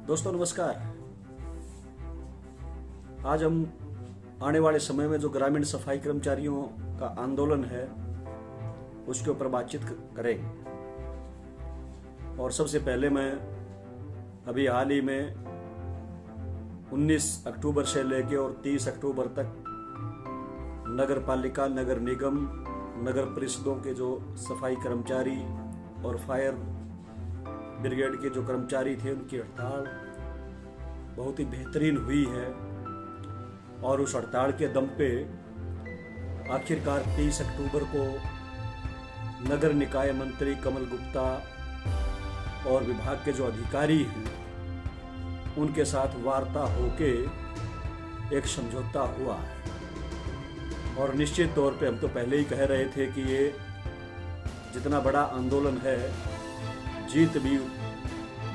दोस्तों नमस्कार। आज हम आने वाले समय में जो ग्रामीण सफाई कर्मचारियों का आंदोलन है उसके ऊपर बातचीत करेंगे। और सबसे पहले मैं अभी हाल ही में 19 अक्टूबर से लेकर और 30 अक्टूबर तक नगर पालिका, नगर निगम, नगर परिषदों के जो सफाई कर्मचारी और फायर ब्रिगेड के जो कर्मचारी थे उनकी हड़ताल बहुत ही बेहतरीन हुई है। और उस हड़ताल के दम पे आखिरकार 30 अक्टूबर को नगर निकाय मंत्री कमल गुप्ता और विभाग के जो अधिकारी हैं उनके साथ वार्ता होके एक समझौता हुआ है। और निश्चित तौर पे हम तो पहले ही कह रहे थे कि ये जितना बड़ा आंदोलन है जीत भी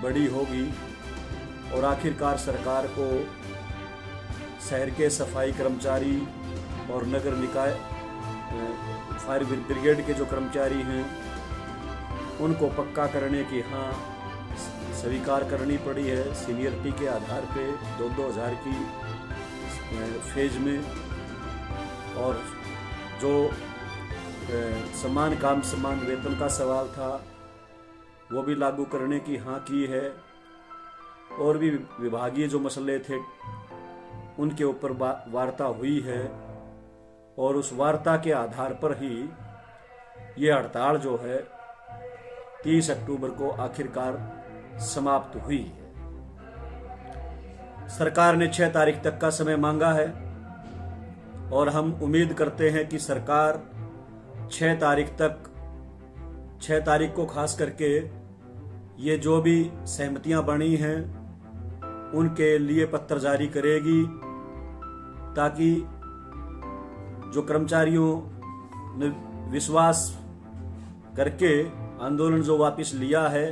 बड़ी होगी। और आखिरकार सरकार को शहर के सफाई कर्मचारी और नगर निकाय फायर ब्रिगेड के जो कर्मचारी हैं उनको पक्का करने की स्वीकार करनी पड़ी है सीनियरिटी के आधार पे 2-2 हज़ार की फेज में। और जो समान काम समान वेतन का सवाल था वो भी लागू करने की की है। और भी विभागीय जो मसले थे उनके ऊपर वार्ता हुई है। और उस वार्ता के आधार पर ही ये हड़ताल जो है 30 अक्टूबर को आखिरकार समाप्त हुई है। सरकार ने 6 तारीख तक का समय मांगा है और हम उम्मीद करते हैं कि सरकार 6 तारीख को खास करके ये जो भी सहमतियां बनी हैं उनके लिए पत्र जारी करेगी, ताकि जो कर्मचारियों ने विश्वास करके आंदोलन जो वापस लिया है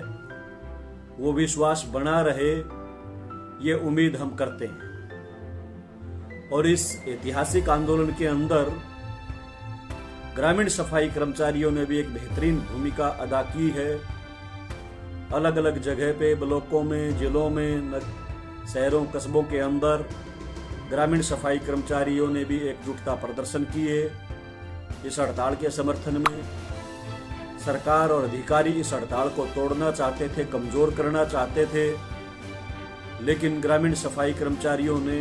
वो विश्वास बना रहे, ये उम्मीद हम करते हैं। और इस ऐतिहासिक आंदोलन के अंदर ग्रामीण सफाई कर्मचारियों ने भी एक बेहतरीन भूमिका अदा की है। अलग अलग जगह पे, ब्लॉकों में, जिलों में, शहरों कस्बों के अंदर ग्रामीण सफाई कर्मचारियों ने भी एकजुटता प्रदर्शन किए इस हड़ताल के समर्थन में। सरकार और अधिकारी इस हड़ताल को तोड़ना चाहते थे, कमजोर करना चाहते थे, लेकिन ग्रामीण सफाई कर्मचारियों ने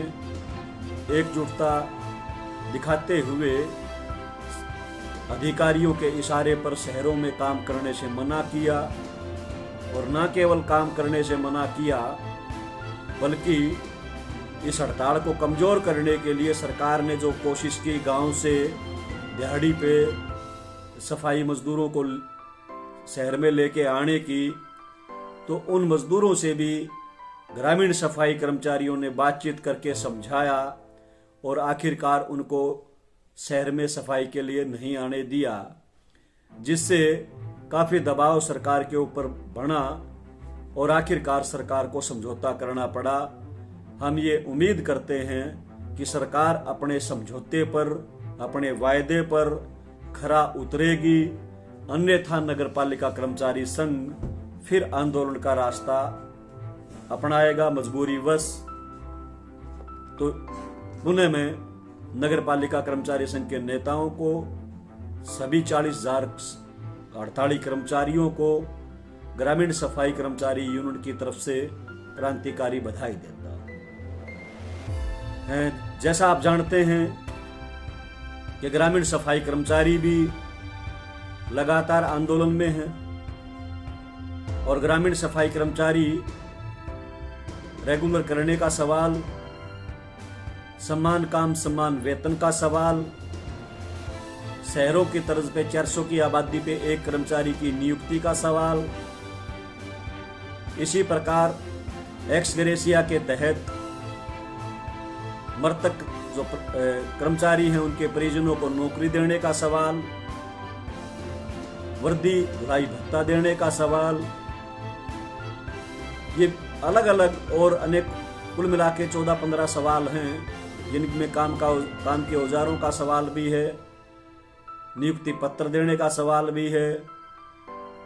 एकजुटता दिखाते हुए अधिकारियों के इशारे पर शहरों में काम करने से मना किया। और न केवल काम करने से मना किया बल्कि इस हड़ताल को कमजोर करने के लिए सरकार ने जो कोशिश की गांव से दिहाड़ी पे सफाई मजदूरों को शहर में लेके आने की, तो उन मजदूरों से भी ग्रामीण सफाई कर्मचारियों ने बातचीत करके समझाया और आखिरकार उनको शहर में सफाई के लिए नहीं आने दिया, जिससे काफी दबाव सरकार के ऊपर बढ़ा और आखिरकार सरकार को समझौता करना पड़ा। हम ये उम्मीद करते हैं कि सरकार अपने समझौते पर, अपने वायदे पर खरा उतरेगी, अन्यथा नगरपालिका कर्मचारी संघ फिर आंदोलन का रास्ता अपनाएगा मजबूरीवश। तो पुणे में नगरपालिका कर्मचारी संघ के नेताओं को, सभी 40,000 हड़ताली कर्मचारियों को ग्रामीण सफाई कर्मचारी यूनियन की तरफ से क्रांतिकारी बधाई देता है। जैसा आप जानते हैं कि ग्रामीण सफाई कर्मचारी भी लगातार आंदोलन में हैं और ग्रामीण सफाई कर्मचारी रेगुलर करने का सवाल, समान काम समान वेतन का सवाल, शहरों की तर्ज पे 400 की आबादी पे एक कर्मचारी की नियुक्ति का सवाल, इसी प्रकार एक्स ग्रेशिया के तहत मृतक जो कर्मचारी हैं उनके परिजनों को नौकरी देने का सवाल, वर्दी धुलाई भत्ता देने का सवाल, ये अलग अलग और अनेक कुल मिला के 14-15 सवाल हैं, जिनमें काम के औजारों का सवाल भी है, नियुक्ति पत्र देने का सवाल भी है,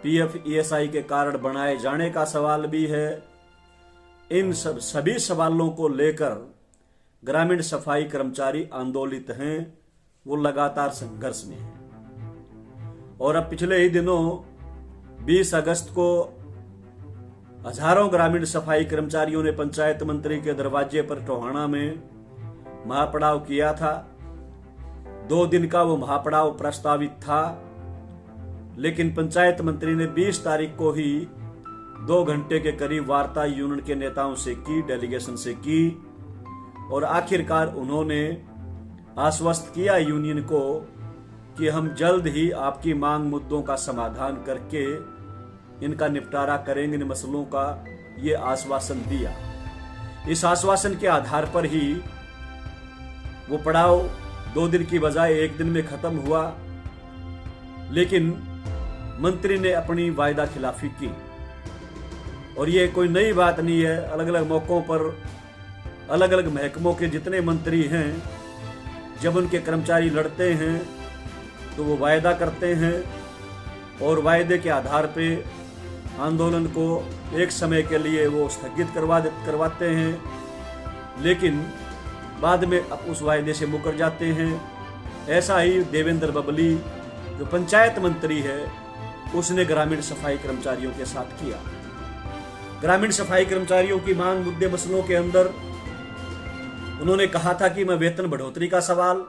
पीएफ ईएसआई के कार्ड बनाए जाने का सवाल भी है, इन सभी सवालों को लेकर ग्रामीण सफाई कर्मचारी आंदोलित हैं, वो लगातार संघर्ष में हैं। और अब पिछले ही दिनों 20 अगस्त को हजारों ग्रामीण सफाई कर्मचारियों ने पंचायत मंत्री के दरवाजे पर टोहाना में महापड़ाव किया था। 2 दिन का वो महापड़ाव प्रस्तावित था, लेकिन पंचायत मंत्री ने 20 तारीख को ही 2 घंटे के करीब वार्ता यूनियन के नेताओं से की, डेलीगेशन से की, और आखिरकार उन्होंने आश्वस्त किया यूनियन को कि हम जल्द ही आपकी मांग मुद्दों का समाधान करके इनका निपटारा करेंगे, इन मसलों का ये आश्वासन दिया। इस आश्वासन के आधार पर ही वो पड़ाव 2 दिन की बजाय 1 दिन में खत्म हुआ, लेकिन मंत्री ने अपनी वायदा खिलाफी की। और ये कोई नई बात नहीं है, अलग अलग मौकों पर अलग अलग महकमों के जितने मंत्री हैं, जब उनके कर्मचारी लड़ते हैं तो वो वायदा करते हैं और वायदे के आधार पे आंदोलन को एक समय के लिए वो स्थगित करवाते हैं, लेकिन बाद में उस वायदे से मुकर जाते हैं। ऐसा ही देवेंद्र बबली जो पंचायत मंत्री है, उसने ग्रामीण सफाई कर्मचारियों के साथ किया। ग्रामीण सफाई कर्मचारियों की मांग मुद्दे मसलों के अंदर उन्होंने कहा था कि मैं वेतन बढ़ोतरी का सवाल,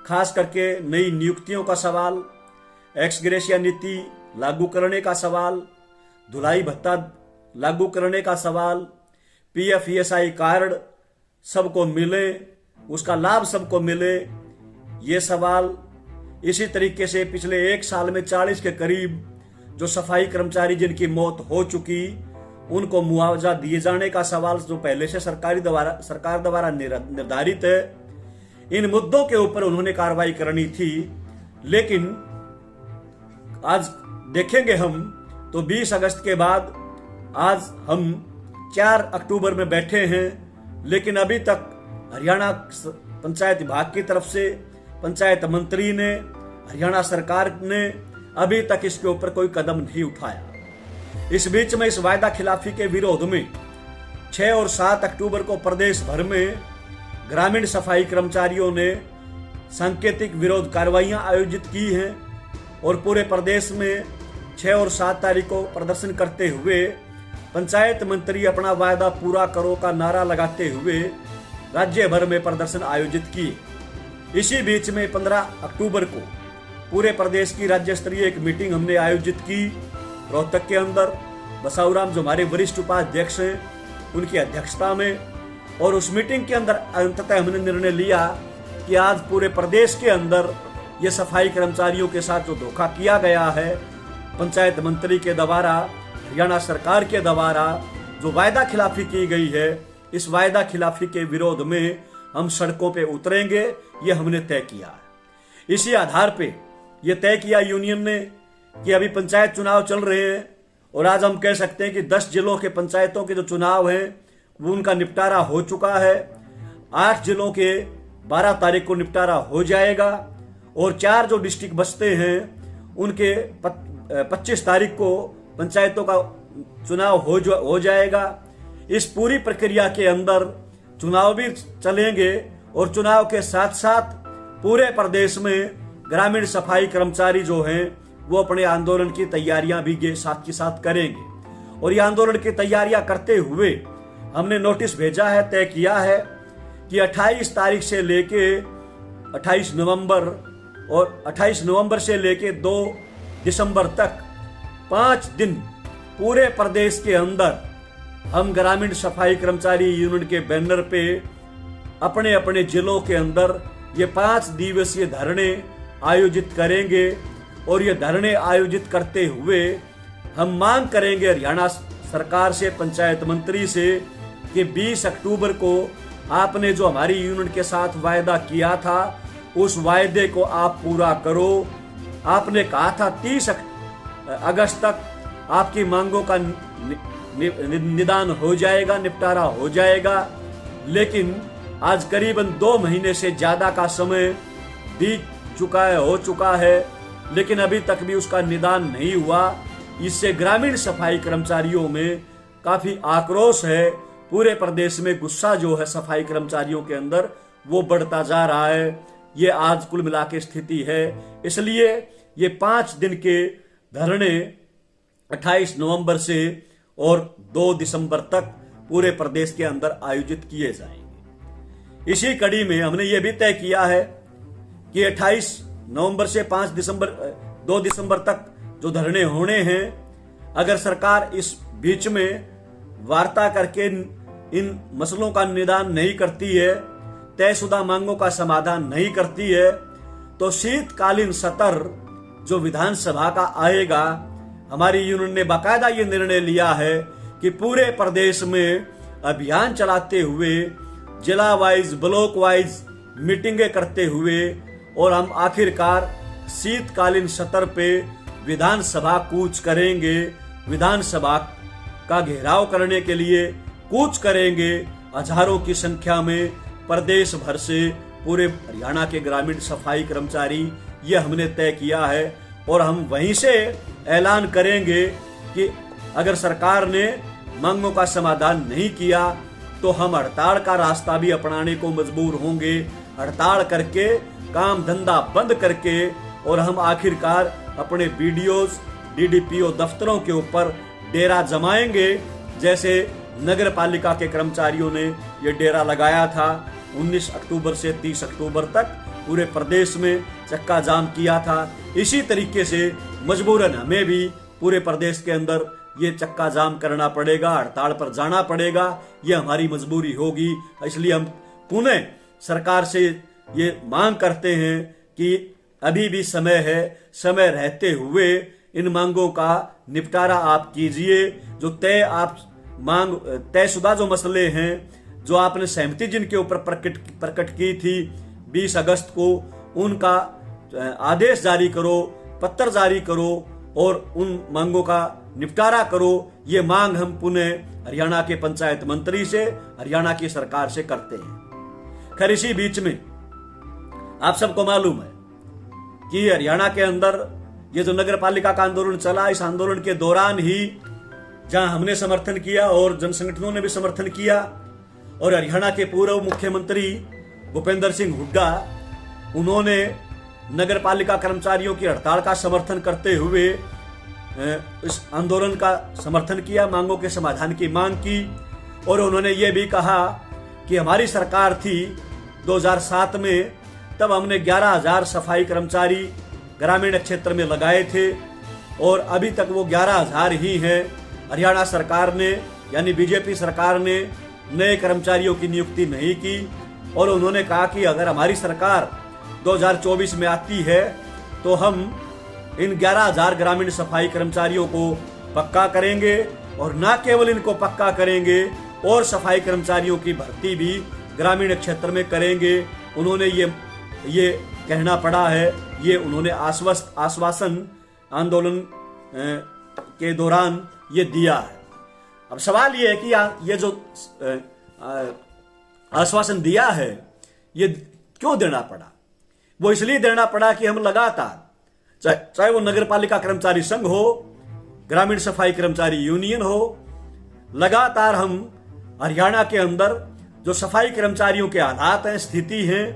खास करके नई नियुक्तियों का सवाल, एक्स ग्रेशिया नीति लागू करने का सवाल, धुलाई भत्ता लागू करने का सवाल, पीएफ ईएसआई कार्ड सबको मिले, उसका लाभ सबको मिले, ये सवाल। इसी तरीके से पिछले 1 साल में 40 के करीब जो सफाई कर्मचारी जिनकी मौत हो चुकी, उनको मुआवजा दिए जाने का सवाल जो पहले से सरकार द्वारा निर्धारित है। इन मुद्दों के ऊपर उन्होंने कार्रवाई करनी थी, लेकिन आज देखेंगे हम तो 20 अगस्त के बाद आज हम 4 अक्टूबर में बैठे हैं, लेकिन अभी तक हरियाणा पंचायत विभाग की तरफ से पंचायत मंत्री ने, हरियाणा सरकार ने अभी तक इसके ऊपर कोई कदम नहीं उठाया। इस बीच में इस वायदा खिलाफी के विरोध में 6 और 7 अक्टूबर को प्रदेश भर में ग्रामीण सफाई कर्मचारियों ने सांकेतिक विरोध कार्रवाइयां आयोजित की हैं और पूरे प्रदेश में 6 और 7 तारीख को प्रदर्शन करते हुए पंचायत मंत्री अपना वायदा पूरा करो का नारा लगाते हुए राज्य भर में प्रदर्शन आयोजित किए। इसी बीच में 15 अक्टूबर को पूरे प्रदेश की राज्य स्तरीय एक मीटिंग हमने आयोजित की रोहतक के अंदर। बसाऊराम जो हमारे वरिष्ठ उपाध्यक्ष हैं, उनकी अध्यक्षता में, और उस मीटिंग के अंदर अंततः हमने निर्णय लिया कि आज पूरे प्रदेश के अंदर ये सफाई कर्मचारियों के साथ जो धोखा किया गया है, पंचायत मंत्री के द्वारा, हरियाणा सरकार के द्वारा जो वायदा खिलाफी की गई है, इस वायदा खिलाफी के विरोध में हम सड़कों पे उतरेंगे, ये हमने तय किया है। इसी आधार पे ये तय किया यूनियन ने कि अभी पंचायत चुनाव चल रहे हैं और आज हम कह सकते हैं कि 10 जिलों के पंचायतों के जो चुनाव हैं वो उनका निपटारा हो चुका है। 8 जिलों के 12 तारीख को निपटारा हो जाएगा और 4 जो डिस्ट्रिक्ट बचते हैं उनके 25 तारीख को पंचायतों का चुनाव हो जाएगा। इस पूरी प्रक्रिया के अंदर चुनाव भी चलेंगे और चुनाव के साथ साथ पूरे प्रदेश में ग्रामीण सफाई कर्मचारी जो हैं वो अपने आंदोलन की तैयारियां भी साथ के साथ करेंगे। और ये आंदोलन की तैयारियां करते हुए हमने नोटिस भेजा है, तय किया है कि 28 तारीख से लेके 28 नवंबर और 28 नवंबर से लेके 2 दिसंबर तक 5 दिन पूरे प्रदेश के अंदर हम ग्रामीण सफाई कर्मचारी यूनियन के बैनर पे अपने अपने जिलों के अंदर ये 5 दिवसीय धरने आयोजित करेंगे। और ये धरने आयोजित करते हुए हम मांग करेंगे हरियाणा सरकार से, पंचायत मंत्री से, कि 20 अक्टूबर को आपने जो हमारी यूनियन के साथ वायदा किया था उस वायदे को आप पूरा करो। आपने कहा था 30 अगस्त तक आपकी मांगों का निदान हो जाएगा, निपटारा हो जाएगा, लेकिन आज करीबन 2 महीने से ज्यादा का समय बीत चुका है, हो चुका है, लेकिन अभी तक भी उसका निदान नहीं हुआ। इससे ग्रामीण सफाई कर्मचारियों में काफी आक्रोश है, पूरे प्रदेश में गुस्सा जो है सफाई कर्मचारियों के अंदर वो बढ़ता जा रहा है। ये आज कुल मिला के स्थिति है। इसलिए ये 5 दिन के धरने 28 नवंबर से और 2 दिसंबर तक पूरे प्रदेश के अंदर आयोजित किए जाएंगे। इसी कड़ी में हमने ये भी तय किया है कि 28 नवंबर से 2 दिसंबर तक जो धरने होने हैं, अगर सरकार इस बीच में वार्ता करके इन मसलों का निदान नहीं करती है, तयशुदा मांगों का समाधान नहीं करती है, तो शीतकालीन सत्र जो विधानसभा का आएगा, हमारी यूनियन ने बाकायदा ये निर्णय लिया है कि पूरे प्रदेश में अभियान चलाते हुए, जिला वाइज, ब्लॉक वाइज मीटिंगें करते हुए और हम आखिरकार शीतकालीन सत्र पे विधानसभा कूच करेंगे। विधानसभा का घेराव करने के लिए कूच करेंगे। हजारों की संख्या में प्रदेश भर से पूरे हरियाणा के ग्रामीण सफाई कर्मचारी, ये हमने तय किया है। और हम वहीं से ऐलान करेंगे कि अगर सरकार ने मांगों का समाधान नहीं किया तो हम हड़ताल का रास्ता भी अपनाने को मजबूर होंगे। हड़ताल करके, काम धंधा बंद करके, और हम आखिरकार अपने बीडीओज, डीडीपीओ दफ्तरों के ऊपर डेरा जमाएंगे, जैसे नगर पालिका के कर्मचारियों ने ये डेरा लगाया था। 19 अक्टूबर से 30 अक्टूबर तक पूरे प्रदेश में चक्का जाम किया था। इसी तरीके से मजबूरन हमें भी पूरे प्रदेश के अंदर ये चक्का जाम करना पड़ेगा, हड़ताल पर जाना पड़ेगा। ये हमारी मजबूरी होगी। इसलिए हम पुनः सरकार से ये मांग करते हैं कि अभी भी समय है, समय रहते हुए इन मांगों का निपटारा आप कीजिए। जो तयशुदा जो मसले हैं, जो आपने सहमति जिनके ऊपर प्रकट की थी 20 अगस्त को, उनका आदेश जारी करो, पत्र जारी करो और उन मांगों का निपटारा करो। ये मांग हम पुनः हरियाणा के पंचायत मंत्री से, हरियाणा की सरकार से करते हैं। खैर, इसी बीच में आप सबको मालूम है कि हरियाणा के अंदर ये जो नगर पालिका का आंदोलन चला, इस आंदोलन के दौरान ही जहां हमने समर्थन किया और जन संगठनों ने भी समर्थन किया, और हरियाणा के पूर्व मुख्यमंत्री भूपेंद्र सिंह हुड्डा, उन्होंने नगर पालिका कर्मचारियों की हड़ताल का समर्थन करते हुए इस आंदोलन का समर्थन किया, मांगों के समाधान की मांग की। और उन्होंने ये भी कहा कि हमारी सरकार थी 2007 में, तब हमने 11,000 सफाई कर्मचारी ग्रामीण क्षेत्र में लगाए थे और अभी तक वो 11,000 ही हैं। हरियाणा सरकार ने, यानी बीजेपी सरकार ने नए कर्मचारियों की नियुक्ति नहीं की। और उन्होंने कहा कि अगर हमारी सरकार 2024 में आती है तो हम इन 11,000 ग्रामीण सफाई कर्मचारियों को पक्का करेंगे, और न केवल इनको पक्का करेंगे और सफाई कर्मचारियों की भर्ती भी ग्रामीण क्षेत्र में करेंगे। उन्होंने ये कहना पड़ा है, ये उन्होंने आश्वासन आंदोलन के दौरान ये दिया है। अब सवाल ये है कि ये जो आश्वासन दिया है, ये क्यों देना पड़ा? वो इसलिए देना पड़ा कि हम लगातार, चाहे वो नगर पालिका कर्मचारी संघ हो, ग्रामीण सफाई कर्मचारी यूनियन हो, लगातार हम हरियाणा के अंदर जो सफाई कर्मचारियों के हालात हैं, स्थिति हैं,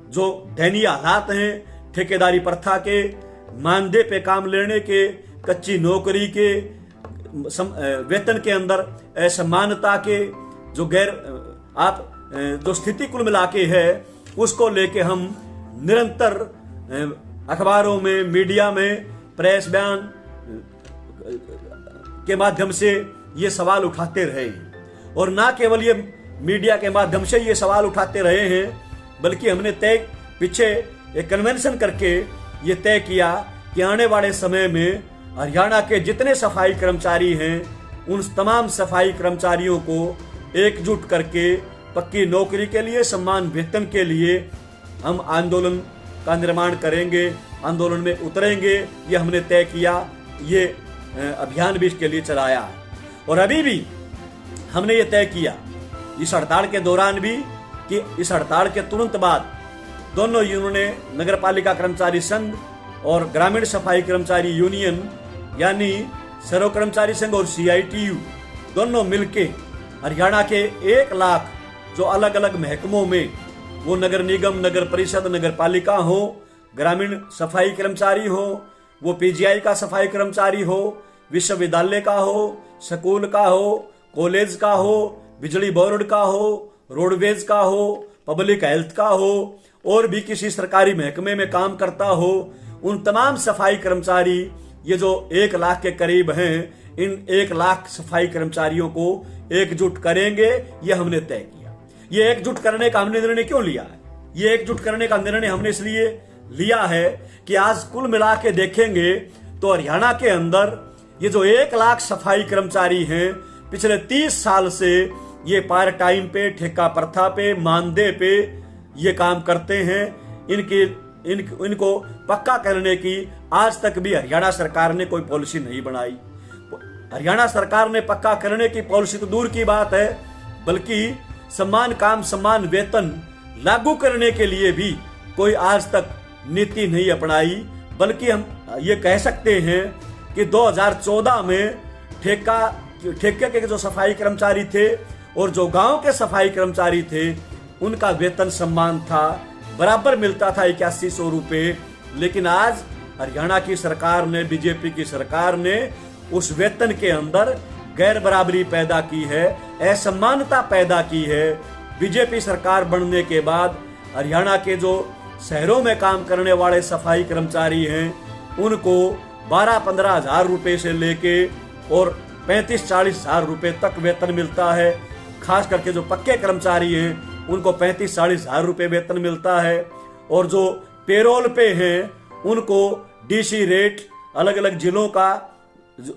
जो दयनीय हालात हैं, ठेकेदारी प्रथा के, मानदेय पे काम लेने के, कच्ची नौकरी के, वेतन के अंदर असमानता के, जो जो स्थिति कुल मिला के है, उसको लेके हम निरंतर अखबारों में, मीडिया में, प्रेस बयान के माध्यम से ये सवाल उठाते रहे हैं। और ना केवल ये मीडिया के माध्यम से ये सवाल उठाते रहे हैं, बल्कि हमने पीछे एक कन्वेंशन करके ये तय किया कि आने वाले समय में हरियाणा के जितने सफाई कर्मचारी हैं, उन तमाम सफाई कर्मचारियों को एकजुट करके पक्की नौकरी के लिए, सम्मान वेतन के लिए हम आंदोलन का निर्माण करेंगे, आंदोलन में उतरेंगे। ये हमने तय किया, ये अभियान भी इसके लिए चलाया है। और अभी भी हमने ये तय किया इस हड़ताल के दौरान भी कि इस हड़ताल के तुरंत बाद दोनों यूनियनें, नगर पालिका कर्मचारी संघ और ग्रामीण सफाई कर्मचारी यूनियन, यानी सर्व कर्मचारी संघ और CITU, दोनों मिलके हरियाणा के 1 लाख जो अलग अलग महकमों में, वो नगर निगम, नगर परिषद, नगर पालिका हो, ग्रामीण सफाई कर्मचारी हो, वो पीजीआई का सफाई कर्मचारी हो, विश्वविद्यालय का हो, स्कूल का हो, कॉलेज का हो, बिजली बोर्ड का हो, रोडवेज का हो, पब्लिक हेल्थ का हो, और भी किसी सरकारी महकमे में काम करता हो, उन तमाम सफाई कर्मचारी, ये जो 1 लाख के करीब हैं, इन 1 लाख सफाई कर्मचारियों को एकजुट करेंगे, ये हमने तय किया। ये एकजुट करने का हमने निर्णय क्यों लिया है? ये एकजुट करने का निर्णय हमने इसलिए लिया है कि आज कुल मिला के देखेंगे तो हरियाणा के अंदर ये जो 1 लाख सफाई कर्मचारी हैं, पिछले 30 साल से ये पार्ट टाइम पे, ठेका प्रथा पे, मानदेय पे ये काम करते हैं। इनको पक्का करने की आज तक भी हरियाणा सरकार ने कोई पॉलिसी नहीं बनाई। हरियाणा सरकार ने पक्का करने की पॉलिसी तो दूर की बात है, बल्कि समान काम समान वेतन लागू करने के लिए भी कोई आज तक नीति नहीं अपनाई। बल्कि हम ये कह सकते हैं कि 2014 में ठेके के जो सफाई कर्मचारी थे और जो गांव के सफाई कर्मचारी थे, उनका वेतन समान था, बराबर मिलता था 8100 रुपये। लेकिन आज हरियाणा की सरकार ने, बीजेपी की सरकार ने उस वेतन के अंदर गैर बराबरी पैदा की है, असमानता पैदा की है। बीजेपी सरकार बनने के बाद हरियाणा के जो शहरों में काम करने वाले सफाई कर्मचारी हैं, उनको 12-15 हजार रुपए से लेके और 35-40 हजार रुपए तक वेतन मिलता है। खास करके जो पक्के कर्मचारी हैं, उनको 35-40 हजार रुपए वेतन मिलता है। और जो पेरोल पे हैं, उनको डीसी रेट अलग अलग जिलों का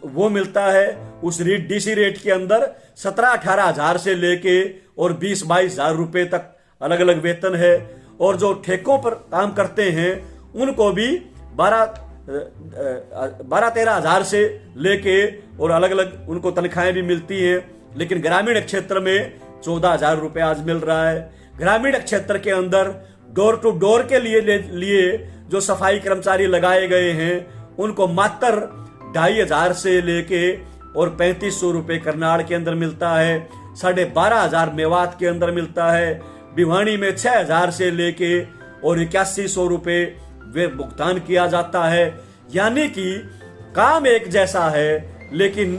वो मिलता है। उस डीसी रेट के अंदर 17-18 हजार से लेके और 20-22 हजार रुपए तक अलग अलग वेतन है। और जो ठेकों पर काम करते हैं, उनको भी 12-13 हजार से लेके और अलग अलग उनको तनख्वाहें भी मिलती हैं। लेकिन ग्रामीण क्षेत्र में 14 हजार रुपए आज मिल रहा है। ग्रामीण क्षेत्र के अंदर डोर टू डोर के लिए जो सफाई कर्मचारी लगाए गए हैं, उनको मात्र 2500 से लेके और 3500 रुपए करनाल के अंदर मिलता है। 12,500 मेवात के अंदर मिलता है। भिवानी में 6000 से लेके और 8100 रुपए वे भुगतान किया जाता है। यानी कि काम एक जैसा है, लेकिन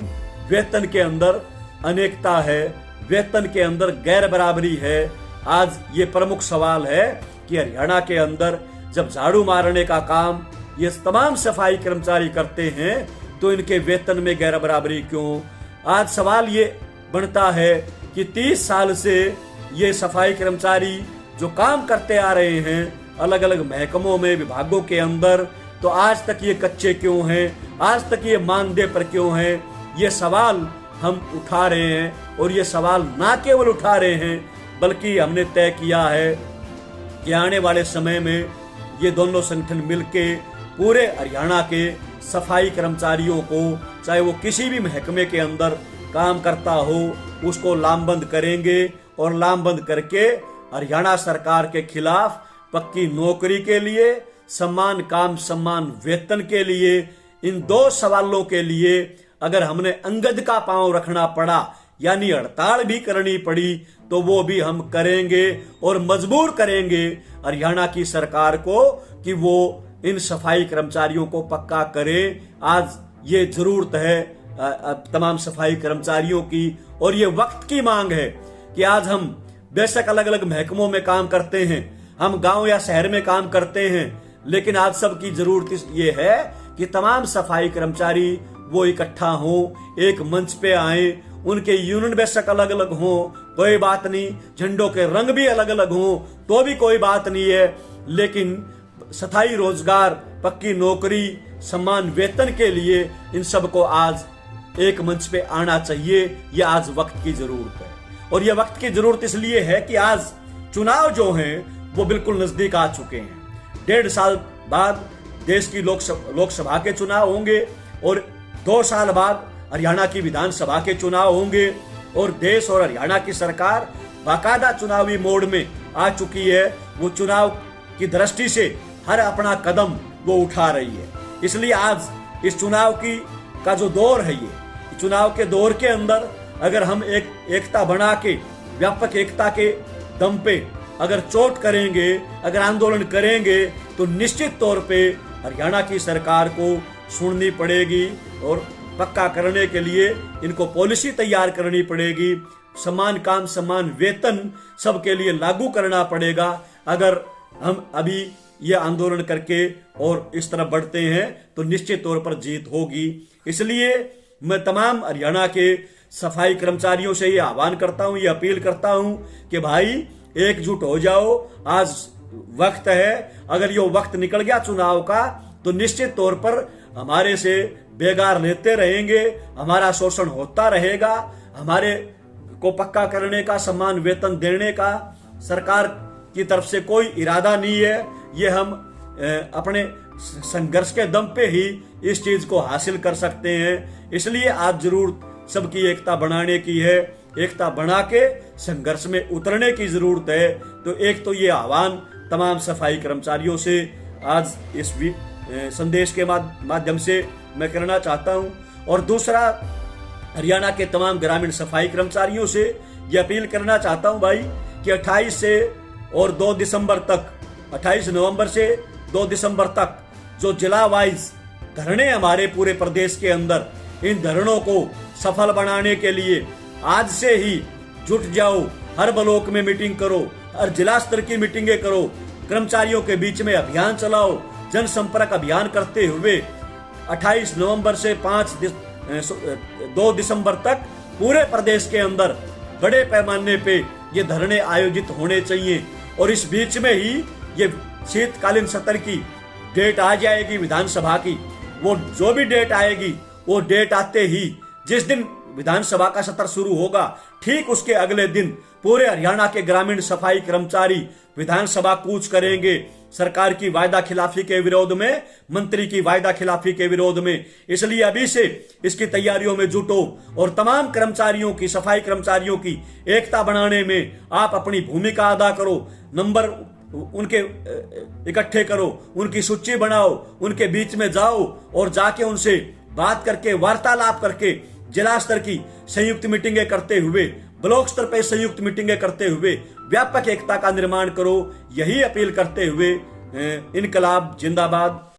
वेतन के अंदर अनेकता है, वेतन के अंदर गैर बराबरी है। आज ये प्रमुख सवाल है कि हरियाणा के अंदर जब झाड़ू मारने का काम ये तमाम सफाई कर्मचारी करते हैं, तो इनके वेतन में गैर बराबरी क्यों? आज सवाल ये बनता है कि 30 साल से ये सफाई कर्मचारी जो काम करते आ रहे हैं अलग अलग महकमों में, विभागों के अंदर, तो आज तक ये कच्चे क्यों हैं? आज तक ये मानदेय पर क्यों हैं? ये सवाल हम उठा रहे हैं। और ये सवाल ना केवल उठा रहे हैं, बल्कि हमने तय किया है कि आने वाले समय में ये दोनों संगठन मिलके पूरे हरियाणा के सफाई कर्मचारियों को, चाहे वो किसी भी महकमे के अंदर काम करता हो, उसको लामबंद करेंगे। और लामबंद करके हरियाणा सरकार के खिलाफ पक्की नौकरी के लिए, समान काम समान वेतन के लिए, इन 2 सवालों के लिए अगर हमने अंगद का पांव रखना पड़ा, यानी हड़ताल भी करनी पड़ी, तो वो भी हम करेंगे और मजबूर करेंगे हरियाणा की सरकार को कि वो इन सफाई कर्मचारियों को पक्का करे। आज ये जरूरत है तमाम सफाई कर्मचारियों की, और ये वक्त की मांग है कि आज हम बेशक अलग अलग महकमों में काम करते हैं, हम गांव या शहर में काम करते हैं, लेकिन आज सबकी जरूरत ये है कि तमाम सफाई कर्मचारी वो इकट्ठा हों, एक मंच पे आए। उनके यूनियन बेशक अलग अलग हों, कोई बात नहीं, झंडों के रंग भी अलग अलग हों, तो भी कोई बात नहीं है, लेकिन स्थायी रोजगार, पक्की नौकरी, समान वेतन के लिए इन सबको आज एक मंच पे आना चाहिए। ये आज वक्त की जरूरत है। और ये वक्त की जरूरत इसलिए है कि आज चुनाव जो हैं वो बिल्कुल नजदीक आ चुके हैं। 1.5 साल बाद देश की लोकसभा के चुनाव होंगे और 2 साल बाद हरियाणा की विधानसभा के चुनाव होंगे। और देश और हरियाणा की सरकार बाकायदा चुनावी मोड में आ चुकी है। वो चुनाव की दृष्टि से हर अपना कदम वो उठा रही है। इसलिए आज इस चुनाव का जो दौर है, ये चुनाव के दौर के अंदर अगर हम एकता बना के, व्यापक एकता के दम पे अगर चोट करेंगे, अगर आंदोलन करेंगे, तो निश्चित तौर पे हरियाणा की सरकार को सुननी पड़ेगी और पक्का करने के लिए इनको पॉलिसी तैयार करनी पड़ेगी। समान काम समान वेतन सबके लिए लागू करना पड़ेगा। अगर हम अभी ये आंदोलन करके और इस तरफ बढ़ते हैं तो निश्चित तौर पर जीत होगी। इसलिए मैं तमाम हरियाणा के सफाई कर्मचारियों से ये आह्वान करता हूं, ये अपील करता हूं कि भाई एकजुट हो जाओ। आज वक्त है, अगर ये वक्त निकल गया चुनाव का तो निश्चित तौर पर हमारे से बेगार लेते रहेंगे, हमारा शोषण होता रहेगा। हमारे को पक्का करने का, समान वेतन देने का सरकार की तरफ से कोई इरादा नहीं है। ये हम अपने संघर्ष के दम पे ही इस चीज को हासिल कर सकते हैं। इसलिए आज जरूर सबकी एकता बनाने की है, एकता बना के संघर्ष में उतरने की जरूरत है। तो एक तो ये आह्वान तमाम सफाई कर्मचारियों से आज इस संदेश के माध्यम से मैं करना चाहता हूं। और दूसरा, हरियाणा के तमाम ग्रामीण सफाई कर्मचारियों से यह अपील करना चाहता हूं भाई कि 28 से और 2 दिसंबर तक, 28 नवंबर से 2 दिसंबर तक जो जिला वाइज धरने हमारे पूरे प्रदेश के अंदर, इन धरनों को सफल बनाने के लिए आज से ही जुट जाओ। हर ब्लॉक में मीटिंग करो, हर जिला स्तर की मीटिंगें करो, कर्मचारियों के बीच में अभियान चलाओ। जनसंपर्क अभियान करते हुए 28 नवंबर से 2 दिसंबर तक पूरे प्रदेश के अंदर बड़े पैमाने पे ये धरने आयोजित होने चाहिए। और इस बीच में ही ये शीतकालीन सत्र की डेट आ जाएगी विधानसभा की। वो जो भी डेट आएगी, वो डेट आते ही जिस दिन विधानसभा का सत्र शुरू होगा, ठीक उसके अगले दिन पूरे हरियाणा के ग्रामीण सफाई कर्मचारी विधानसभा कूच करेंगे, सरकार की वायदा खिलाफी के विरोध में, मंत्री की वायदा खिलाफी के विरोध में। इसलिए अभी से इसकी तैयारियों में जुटो और तमाम कर्मचारियों की, सफाई कर्मचारियों की एकता बनाने में आप अपनी भूमिका अदा करो। नंबर उनके इकट्ठे करो, उनकी सूची बनाओ, उनके बीच में जाओ और जाके उनसे बात करके, वार्तालाप करके, जिला स्तर की संयुक्त मीटिंगें करते हुए, ब्लॉक स्तर पर संयुक्त मीटिंगें करते हुए व्यापक एकता का निर्माण करो। यही अपील करते हुए इनकलाब जिंदाबाद।